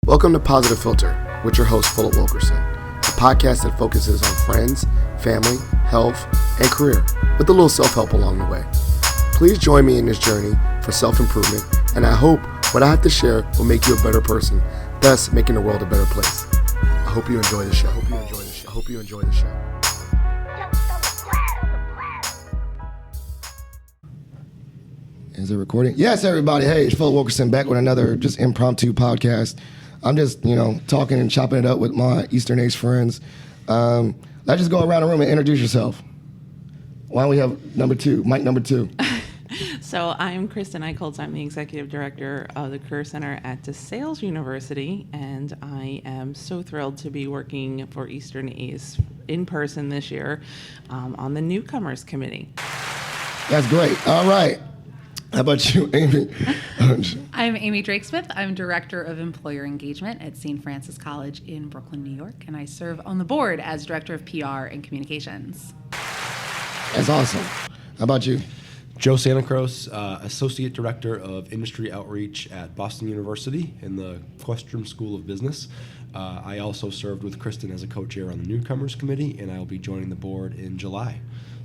Welcome to Positive Philter with your host, Philip Wilkerson, a podcast that focuses on friends, family, health, and career, with a little self-help along the way. Please join me in this journey for self-improvement, and I hope what I have to share will make you a better person, thus making the world a better place. I hope you enjoy the show. I hope you enjoy the show. Is it recording? Yes, everybody. Hey, it's Philip Wilkerson back with another just impromptu podcast. I'm just, talking and chopping it up with my Eastern Ace friends. Let's just go around the room and introduce yourself. Why don't we have number two, mic number two? So I'm Kristin Eicholtz. I'm the Executive Director of the Career Center at DeSales University, and I am so thrilled to be working for Eastern Ace in person this year on the Newcomers Committee. That's great. All right. How about you, Amy? I'm Amy Drakesmith. I'm Director of Employer Engagement at St. Francis College in Brooklyn, New York, and I serve on the board as Director of PR and Communications. That's awesome. How about you? Joe Santacroce, Associate Director of Industry Outreach at Boston University in the Questrom School of Business. I also served with Kristin as a co-chair on the Newcomers Committee, and I will be joining the board in July.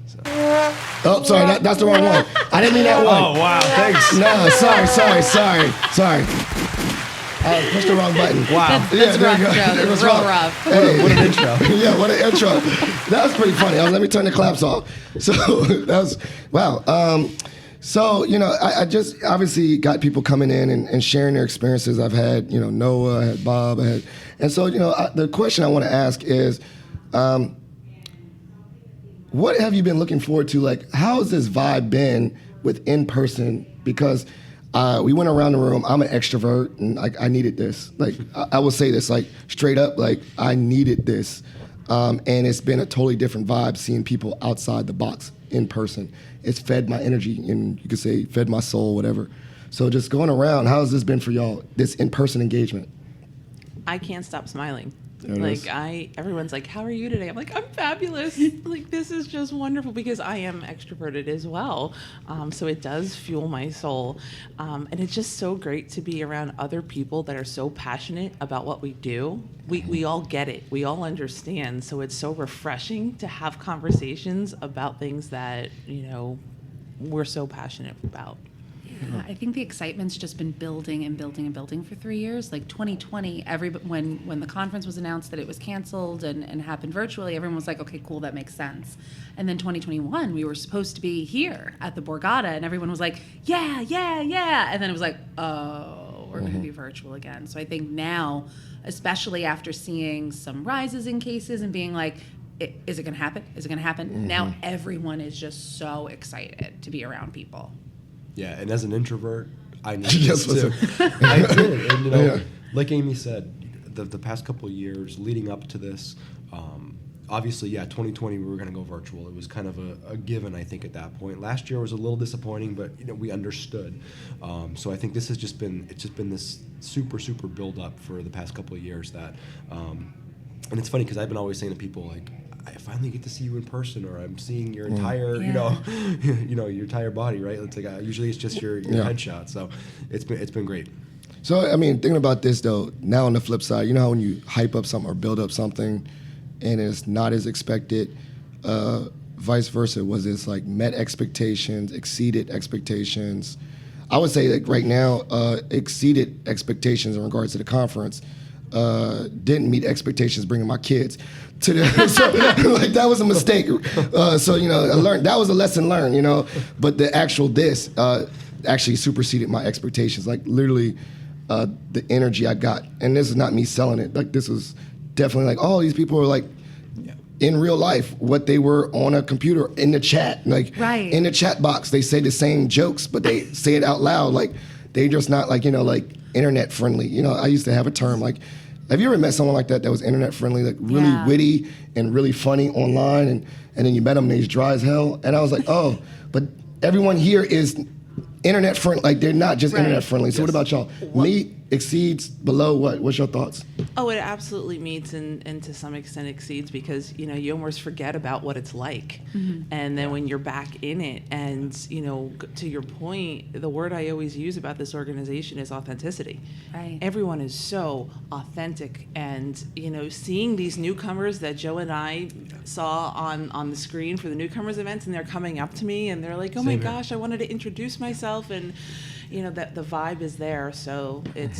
So. Oh, sorry, that's the wrong one. I didn't mean that one. Oh, wow, thanks. No, sorry. I pushed the wrong button. Wow. That's rough, Joe. That was real rough. Hey. What an intro. Yeah, what an intro. That was pretty funny. Let me turn the claps off. So that was, wow. I just obviously got people coming in and sharing their experiences. I've had, Noah, I had Bob, and so, the question I want to ask is, what have you been looking forward to? Like, how has this vibe been with in-person? Because we went around the room. I'm an extrovert, and I needed this. Like, I will say this, like, straight up, like, I needed this. And it's been a totally different vibe seeing people outside the box in person. It's fed my energy, and you could say fed my soul, whatever. So just going around, how has this been for y'all, this in-person engagement? I can't stop smiling. Everyone's Everyone's like, how are you today? I'm like, I'm fabulous. Like, this is just wonderful because I am extroverted as well. So it does fuel my soul. And it's just so great to be around other people that are so passionate about what we do. We all get it. We all understand. So it's so refreshing to have conversations about things that, we're so passionate about. Yeah, I think the excitement's just been building and building and building for 3 years. Like 2020, when the conference was announced that it was canceled and happened virtually, everyone was like, okay, cool, that makes sense. And then 2021, we were supposed to be here at the Borgata, and everyone was like, yeah. And then it was like, oh, we're going to be virtual again. So I think now, especially after seeing some rises in cases and being like, is it going to happen? Is it going to happen? Mm-hmm. Now everyone is just so excited to be around people. Yeah, and as an introvert, I know this too. I did, and like Amy said, the past couple of years leading up to this, obviously, 2020 we were going to go virtual. It was kind of a given, I think, at that point. Last year was a little disappointing, but we understood. So I think this has just been this super build up for the past couple of years. That, and it's funny because I've been always saying to people like, I finally get to see you in person, or I'm seeing your entire, your entire body, right? It's like usually it's just your headshot. So it's been great. So I mean, thinking about this though, now on the flip side, you know how when you hype up something or build up something, and it's not as expected, vice versa. Was this like met expectations, exceeded expectations? I would say like right now, exceeded expectations in regards to the conference. Didn't meet expectations bringing my kids to the so like that was a mistake. I learned that was a lesson learned, but the actual this actually superseded my expectations. Like literally the energy I got, and this is not me selling it, like this was definitely like, oh, these people are like in real life what they were on a computer in the chat, like right. In the chat box they say the same jokes but they say it out loud, like they just not like like internet friendly. I used to have a term like, have you ever met someone like that was internet friendly, like really witty and really funny online, and then you met them and he's dry as hell? And I was like, oh, but everyone here is internet friendly. Like they're not just internet friendly. So what about y'all? Me, exceeds below what? What's your thoughts? Oh, it absolutely meets and to some extent exceeds, because, you almost forget about what it's like. And then when you're back in it, and, to your point, the word I always use about this organization is authenticity. Right. Everyone is so authentic, and, seeing these newcomers that Joe and I saw on the screen for the newcomers events, and they're coming up to me and they're like, oh my Same here. gosh, I wanted to introduce myself, and that the vibe is there, so it's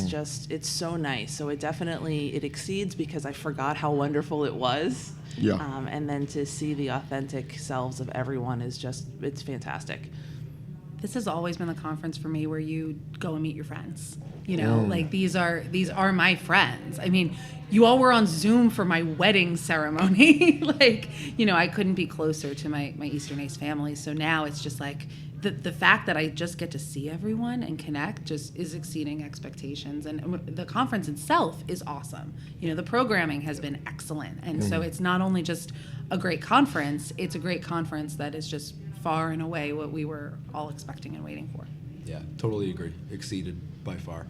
it's so nice. So it definitely, it exceeds, because I forgot how wonderful it was. Yeah. And then to see the authentic selves of everyone is it's fantastic. This has always been the conference for me where you go and meet your friends. Like these are my friends. I mean, you all were on Zoom for my wedding ceremony. I couldn't be closer to my Eastern ACE family. So now it's just like the fact that I just get to see everyone and connect just is exceeding expectations. And the conference itself is awesome. The programming has been excellent. And so it's not only just a great conference, it's a great conference that is just far and away what we were all expecting and waiting for. Yeah, totally agree. Exceeded by far.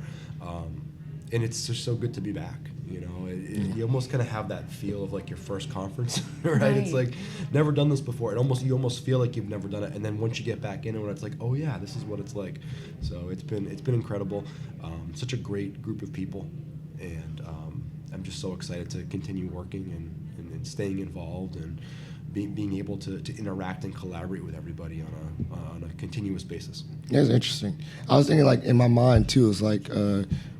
And it's just so good to be back. You almost kind of have that feel of like your first conference, right? It's like, never done this before. You almost feel like you've never done it. And then once you get back in it, it's like, oh yeah, this is what it's like. So it's been incredible. Such a great group of people. And I'm just so excited to continue working and staying involved and being able to interact and collaborate with everybody on a continuous basis. That's interesting. I was thinking, like, in my mind too, it's like,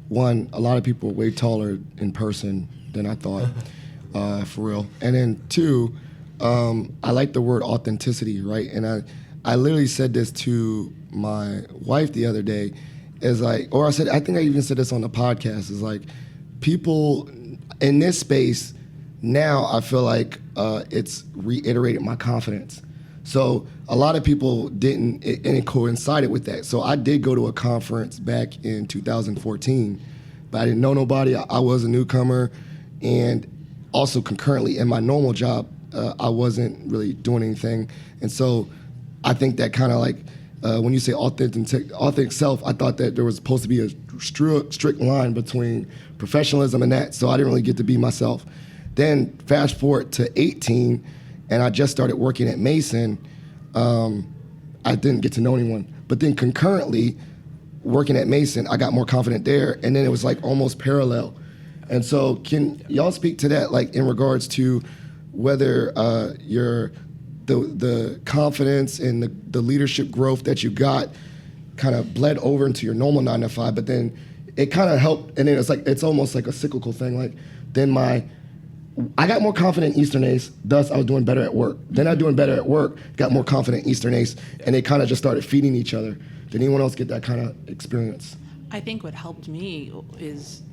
one, a lot of people are way taller in person than I thought, for real. And then two, I like the word authenticity, right? And I literally said this to my wife the other day, I think I even said this on the podcast, is like, people in this space now, I feel like it's reiterated my confidence. So a lot of people didn't, and it coincided with that. So I did go to a conference back in 2014, but I didn't know nobody. I was a newcomer, and also concurrently in my normal job, I wasn't really doing anything. And so I think that kind of like, when you say authentic self, I thought that there was supposed to be a strict line between professionalism and that, so I didn't really get to be myself. Then fast forward to 18, and I just started working at Mason. I didn't get to know anyone. But then concurrently, working at Mason, I got more confident there, and then it was like almost parallel. And so can y'all speak to that, like in regards to whether the confidence and the leadership growth that you got kind of bled over into your normal 9 to 5, but then it kind of helped, and then it's almost like a cyclical thing. Like then I got more confident in Eastern ACE, thus I was doing better at work. Then I was doing better at work, got more confident in Eastern ACE, and they kind of just started feeding each other. Did anyone else get that kind of experience? I think what helped me is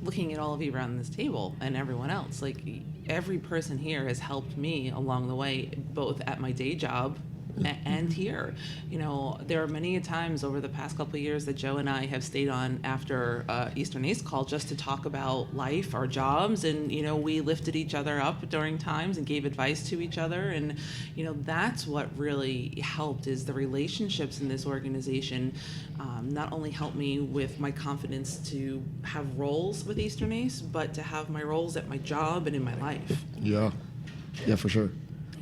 looking at all of you around this table and everyone else. Like, every person here has helped me along the way, both at my day job and here. There are many times over the past couple of years that Joe and I have stayed on after Eastern ACE call just to talk about life, our jobs, and we lifted each other up during times and gave advice to each other, and that's what really helped, is the relationships in this organization. Not only helped me with my confidence to have roles with Eastern ACE, but to have my roles at my job and in my life. Yeah, for sure.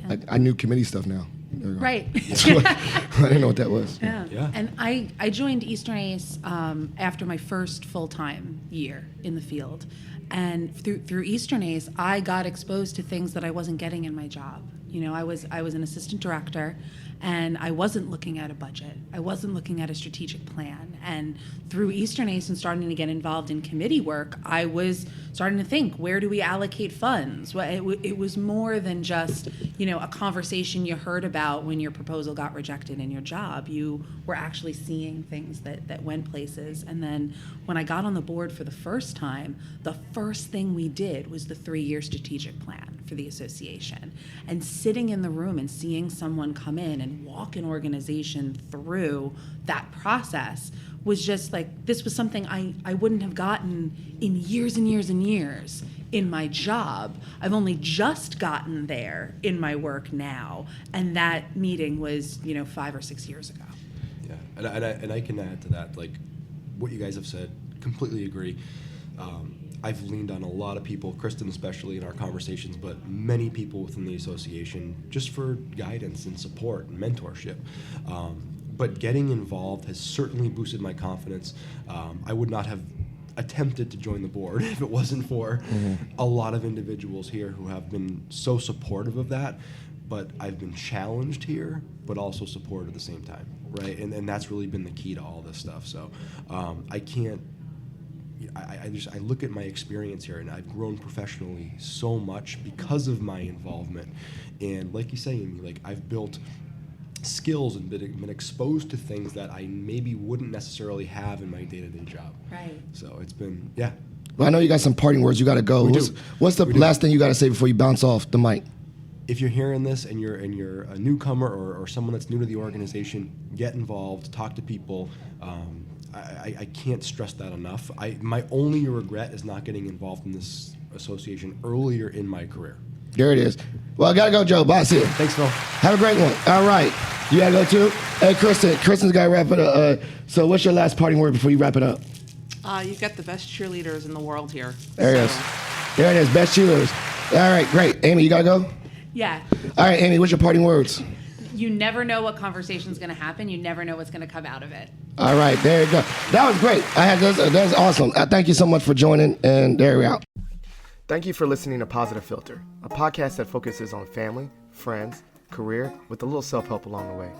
Yeah. I knew committee stuff now. Right. I didn't know what that was. Yeah. And I joined Eastern ACE after my first full-time year in the field. And through Eastern ACE, I got exposed to things that I wasn't getting in my job. I was an assistant director, and I wasn't looking at a budget. I wasn't looking at a strategic plan. And through Eastern ACE and starting to get involved in committee work, I was starting to think, where do we allocate funds? Well, it was more than just, a conversation you heard about when your proposal got rejected in your job. You were actually seeing things that went places. And then when I got on the board for the first time, the first thing we did was the 3-year strategic plan for the association. And sitting in the room and seeing someone come in and walk an organization through that process was just like, this was something I wouldn't have gotten in years and years and years in my job. I've only just gotten there in my work now, and that meeting was 5 or 6 years ago. Yeah, and I can add to that, like what you guys have said completely agree. I've leaned on a lot of people, Kristin especially in our conversations, but many people within the association just for guidance and support and mentorship. But getting involved has certainly boosted my confidence. I would not have attempted to join the board if it wasn't for a lot of individuals here who have been so supportive of that. But I've been challenged here, but also supported at the same time, right? And that's really been the key to all this stuff. So I can't. I look at my experience here, and I've grown professionally so much because of my involvement. And like you say, Amy, like I've built skills and been exposed to things that I maybe wouldn't necessarily have in my day-to-day job. Right. So it's been, yeah. Well, I know you got some parting words. You got to go. What's the last thing you got to say before you bounce off the mic? If you're hearing this and you're a newcomer or someone that's new to the organization, get involved, talk to people. I can't stress that enough. My only regret is not getting involved in this association earlier in my career. There it is. Well, I got to go, Joe. Bye. See you. Thanks, Phil. Have a great one. All right. You got to go, too? Hey, Kristin's got to wrap it up. So what's your last parting word before you wrap it up? You've got the best cheerleaders in the world here. There it is. There it is. Best cheerleaders. All right, great. Amy, you got to go? Yeah. All right, Amy, what's your parting words? You never know what conversation's going to happen. You never know what's going to come out of it. All right, there you go. That was great. That's awesome. Thank you so much for joining, and there we are. Thank you for listening to Positive Philter, a podcast that focuses on family, friends, career, with a little self-help along the way.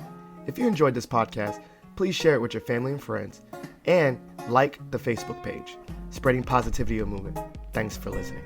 If you enjoyed this podcast, please share it with your family and friends, and like the Facebook page, Spreading Positivity of Movement. Thanks for listening.